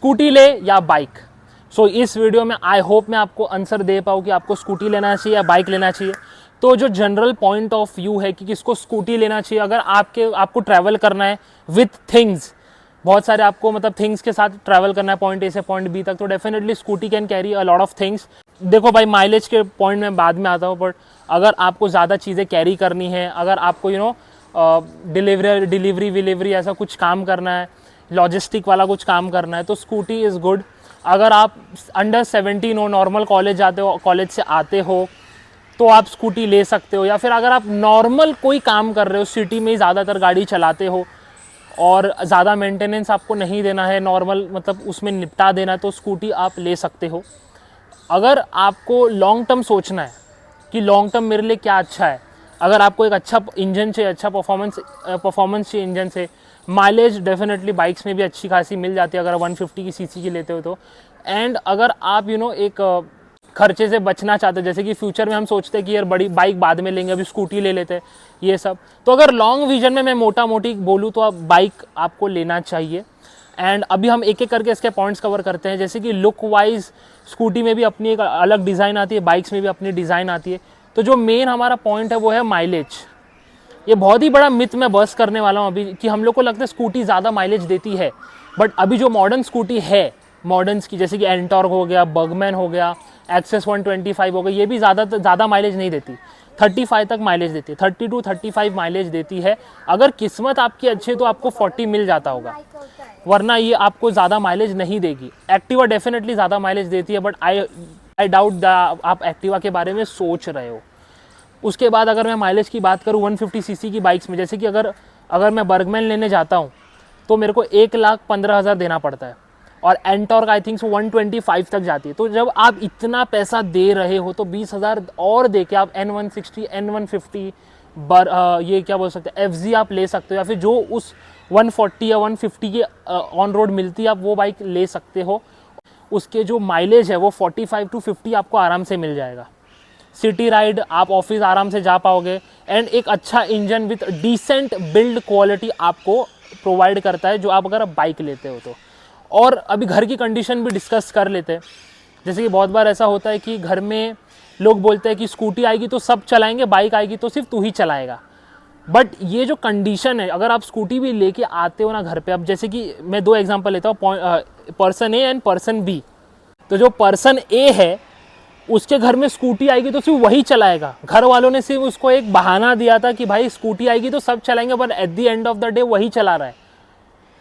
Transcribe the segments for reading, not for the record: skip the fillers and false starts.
Scooty ले या bike. सो इस वीडियो में आई होप मैं आपको आंसर दे पाऊँ कि आपको स्कूटी लेना चाहिए या बाइक लेना चाहिए। तो जो जनरल पॉइंट ऑफ व्यू है कि किसको स्कूटी लेना चाहिए, अगर आपको ट्रैवल करना है विथ थिंग्स, बहुत सारे आपको मतलब थिंग्स के साथ ट्रैवल करना है पॉइंट ए से पॉइंट बी तक, तो definitely scooty can carry a lot of things. देखो भाई, माइलेज के पॉइंट में बाद में आता हूँ, बट अगर आपको ज़्यादा चीज़ें कैरी करनी है, अगर आपको डिलीवरी ऐसा कुछ काम करना है, लॉजिस्टिक वाला कुछ काम करना है, तो स्कूटी इज़ गुड। अगर आप अंडर 17 हो, नॉर्मल कॉलेज जाते हो, कॉलेज से आते हो, तो आप स्कूटी ले सकते हो। या फिर अगर आप नॉर्मल कोई काम कर रहे हो, सिटी में ही ज़्यादातर गाड़ी चलाते हो और ज़्यादा मेंटेनेंस आपको नहीं देना है, नॉर्मल मतलब उसमें निपटा देना है, तो स्कूटी आप ले सकते हो। अगर आपको लॉन्ग टर्म सोचना है कि लॉन्ग टर्म मेरे लिए क्या अच्छा है, अगर आपको एक अच्छा इंजन चाहिए, अच्छा परफॉर्मेंस चाहिए इंजन से, माइलेज डेफिनेटली बाइक्स में भी अच्छी खासी मिल जाती है अगर 150 की सीसी की लेते हो तो। एंड अगर आप एक खर्चे से बचना चाहते हो, जैसे कि फ्यूचर में हम सोचते हैं कि यार बड़ी बाइक बाद में लेंगे, अभी स्कूटी ले लेते हैं, ये सब, तो अगर लॉन्ग विजन में मैं मोटा मोटी बोलूँ तो आप बाइक आपको लेना चाहिए। एंड अभी हम एक एक करके इसके पॉइंट्स कवर करते हैं। जैसे कि लुक वाइज स्कूटी में भी अपनी एक अलग डिज़ाइन आती है, बाइक्स में भी अपनी डिज़ाइन आती है। तो जो मेन हमारा पॉइंट है वो है माइलेज। ये बहुत ही बड़ा मिथ मैं बर्स्ट करने वाला हूँ अभी, कि हम लोग को लगता है स्कूटी ज़्यादा माइलेज देती है, बट अभी जो मॉडर्न स्कूटी है, मॉडर्न्स की जैसे कि एंटॉर्क हो गया, बर्गमैन हो गया, एक्सेस 125 हो गया, ये भी ज़्यादा माइलेज नहीं देती, 35 तक माइलेज देती है, 30 to 35 माइलेज देती है। अगर किस्मत आपकी अच्छी है तो आपको 40 मिल जाता होगा, वरना ये आपको ज़्यादा माइलेज नहीं देगी। एक्टिवा डेफिनेटली ज़्यादा माइलेज देती है, बट आई डाउट आप एक्टिवा के बारे में सोच रहे हो। उसके बाद अगर मैं माइलेज की बात करूँ 150 सीसी की बाइक्स में, जैसे कि अगर मैं बर्गमैन लेने जाता हूँ तो मेरे को 1,15,000 देना पड़ता है, और एंटॉर्क आई थिंक 125 तक जाती है। तो जब आप इतना पैसा दे रहे हो तो 20,000 और दे के आप N160, N150 ये क्या बोल सकते हैं, FZ आप ले सकते हो, या फिर जो उस 140 या 150 की ऑन रोड मिलती है आप वो बाइक ले सकते हो। उसके जो माइलेज है वो 45 to 50 आपको आराम से मिल जाएगा। सिटी राइड, आप ऑफिस आराम से जा पाओगे, एंड एक अच्छा engine with decent build quality आपको प्रोवाइड करता है, जो आप अगर बाइक लेते हो तो। और अभी घर की कंडीशन भी डिस्कस कर लेते हैं। जैसे कि बहुत बार ऐसा होता है कि घर में लोग बोलते हैं कि स्कूटी आएगी तो सब चलाएंगे, बाइक आएगी तो सिर्फ तू ही चलाएगा। बट ये जो कंडीशन है, अगर आप स्कूटी भी लेके आते हो ना घर पे, अब जैसे कि मैं 2 एग्जांपल लेता हूँ, person A and person B. तो जो पर्सन ए है उसके घर में स्कूटी आएगी तो सिर्फ वही चलाएगा। घर वालों ने सिर्फ उसको एक बहाना दिया था कि भाई स्कूटी आएगी तो सब चलाएंगे, पर at the end of the day वही चला रहा है,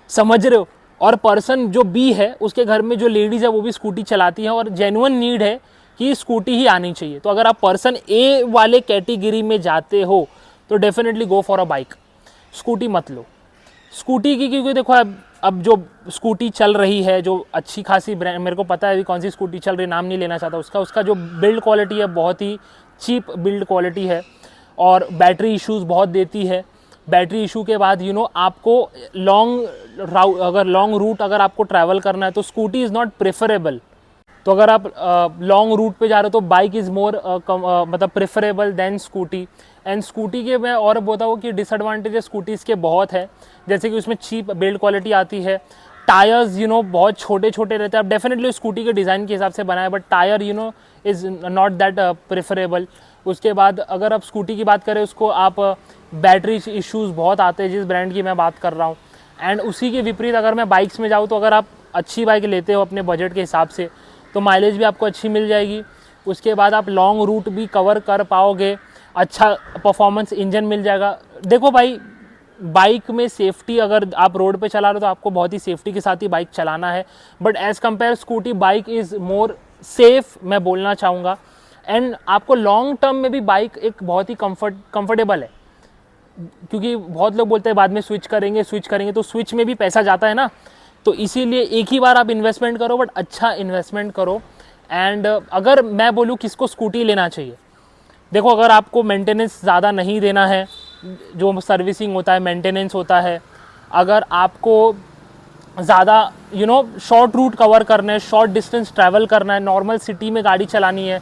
समझ रहे हो। और पर्सन जो बी है उसके घर में जो लेडीज़ है वो भी स्कूटी चलाती है, और जेन्युइन नीड है कि स्कूटी ही आनी चाहिए। तो अगर आप पर्सन ए वाले कैटेगरी में जाते हो तो definitely go for a bike, scooty मत लो। स्कूटी की क्योंकि देखो अब जो स्कूटी चल रही है, जो अच्छी खासी ब्रांड, मेरे को पता है अभी कौन सी स्कूटी चल रही है, नाम नहीं लेना चाहता उसका जो बिल्ड क्वालिटी है बहुत ही चीप बिल्ड क्वालिटी है, और बैटरी इश्यूज़ बहुत देती है। बैटरी इशू के बाद आपको लॉन्ग रूट अगर आपको ट्रैवल करना है तो स्कूटी इज़ नॉट प्रेफरेबल। तो अगर आप लॉन्ग रूट पे जा रहे हो तो बाइक इज़ मोर मतलब preferable than scooty. And scooty के मैं और बताऊँ कि डिसएडवांटेजेस स्कूटीज़ के बहुत है, जैसे कि उसमें चीप बिल्ड क्वालिटी आती है, टायर्स बहुत छोटे छोटे रहते हैं। अब डेफिनेटली स्कूटी के डिज़ाइन के हिसाब से बनाए, but tyre is not that preferable. उसके बाद अगर आप स्कूटी की बात करें, उसको आप बैटरी इश्यूज़ बहुत आते हैं जिस ब्रांड की मैं बात कर रहा हूँ। एंड उसी के विपरीत अगर मैं बाइक्स में जाऊँ तो अगर आप अच्छी बाइक लेते हो अपने बजट के हिसाब से तो माइलेज भी आपको अच्छी मिल जाएगी। उसके बाद आप लॉन्ग रूट भी कवर कर पाओगे, अच्छा परफॉर्मेंस इंजन मिल जाएगा। देखो भाई, बाइक में सेफ्टी, अगर आप रोड पे चला रहे हो तो आपको बहुत ही सेफ्टी के साथ ही बाइक चलाना है, but as compare scooty bike is more safe मैं बोलना चाहूँगा। एंड आपको लॉन्ग टर्म में भी बाइक एक बहुत ही कंफर्टेबल है, क्योंकि बहुत लोग बोलते हैं बाद में स्विच करेंगे, तो स्विच में भी पैसा जाता है ना, तो इसीलिए एक ही बार आप इन्वेस्टमेंट करो, बट अच्छा इन्वेस्टमेंट करो। एंड अगर मैं बोलूँ किसको स्कूटी लेना चाहिए, देखो अगर आपको मेंटेनेंस ज़्यादा नहीं देना है, जो सर्विसिंग होता है, मेंटेनेंस होता है, अगर आपको ज़्यादा शॉर्ट रूट कवर करना है, शॉर्ट डिस्टेंस ट्रैवल करना है, नॉर्मल सिटी में गाड़ी चलानी है,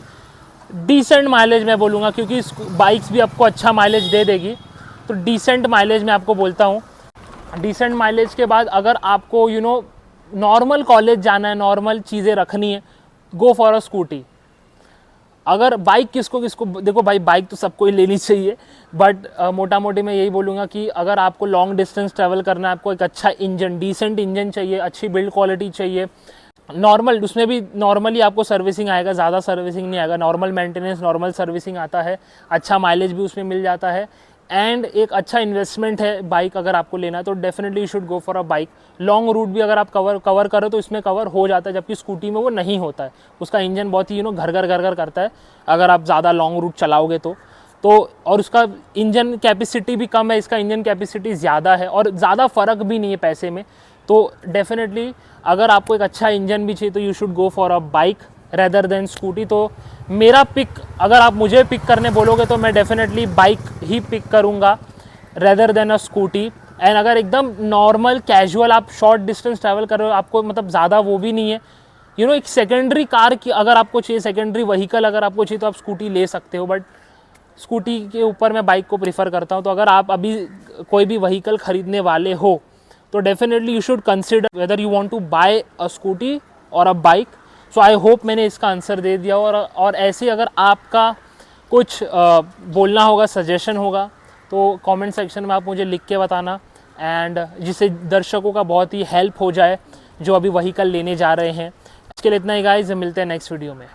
डिसेंट माइलेज मैं बोलूँगा, क्योंकि बाइक्स भी आपको अच्छा माइलेज दे देगी, तो डिसेंट माइलेज मैं आपको बोलता हूँ। डिसेंट माइलेज के बाद अगर आपको नॉर्मल कॉलेज जाना है, नॉर्मल चीज़ें रखनी है, गो फॉर अ स्कूटी। अगर बाइक किसको किसको देखो भाई, बाइक तो सबको ही लेनी चाहिए, बट मोटा मोटी मैं यही बोलूँगा कि अगर आपको लॉन्ग डिस्टेंस ट्रैवल करना है, आपको एक अच्छा इंजन, डिसेंट इंजन चाहिए, अच्छी बिल्ड क्वालिटी चाहिए, नॉर्मल, उसमें भी नॉर्मली आपको सर्विसिंग आएगा, ज़्यादा सर्विसिंग नहीं आएगा, नॉर्मल मेंटेनेंस, नॉर्मल सर्विसिंग आता है, अच्छा माइलेज भी उसमें मिल जाता है, एंड एक अच्छा इन्वेस्टमेंट है बाइक अगर आपको लेना है तो definitely you should go for a bike. Long route भी अगर आप कवर करो तो इसमें कवर हो जाता है, जबकि स्कूटी में वो नहीं होता है, उसका इंजन बहुत ही घर घर करता है अगर आप ज़्यादा लॉन्ग रूट चलाओगे तो और उसका इंजन कैपेसिटी भी कम है, इसका इंजन कैपेसिटी ज़्यादा है और ज़्यादा फ़र्क भी नहीं है पैसे में। तो डेफिनेटली अगर आपको एक अच्छा इंजन भी चाहिए तो you should go for a bike rather than scooty. तो मेरा पिक, अगर आप मुझे पिक करने बोलोगे तो मैं डेफिनेटली बाइक ही पिक करूँगा rather than a scooty. And अगर एकदम नॉर्मल कैजुअल आप शॉर्ट डिस्टेंस ट्रैवल कर रहे हो, आपको मतलब ज़्यादा वो भी नहीं है, एक सेकेंडरी कार की अगर आपको चाहिए, सेकेंडरी व्हीकल अगर आपको चाहिए तो आप स्कूटी ले सकते हो, बट स्कूटी के ऊपर मैं बाइक को प्रीफर करता हूँ। तो अगर आप अभी कोई भी व्हीकल ख़रीदने वाले हो तो definitely you should consider whether you want to buy a scooty और a bike. So I hope मैंने इसका आंसर दे दिया। और ऐसे अगर आपका कुछ बोलना होगा, सजेशन होगा तो कमेंट सेक्शन में आप मुझे लिख के बताना, एंड जिससे दर्शकों का बहुत ही हेल्प हो जाए जो अभी व्हीकल लेने जा रहे हैं। इसके लिए इतना ही गाइस, मिलते हैं नेक्स्ट वीडियो में।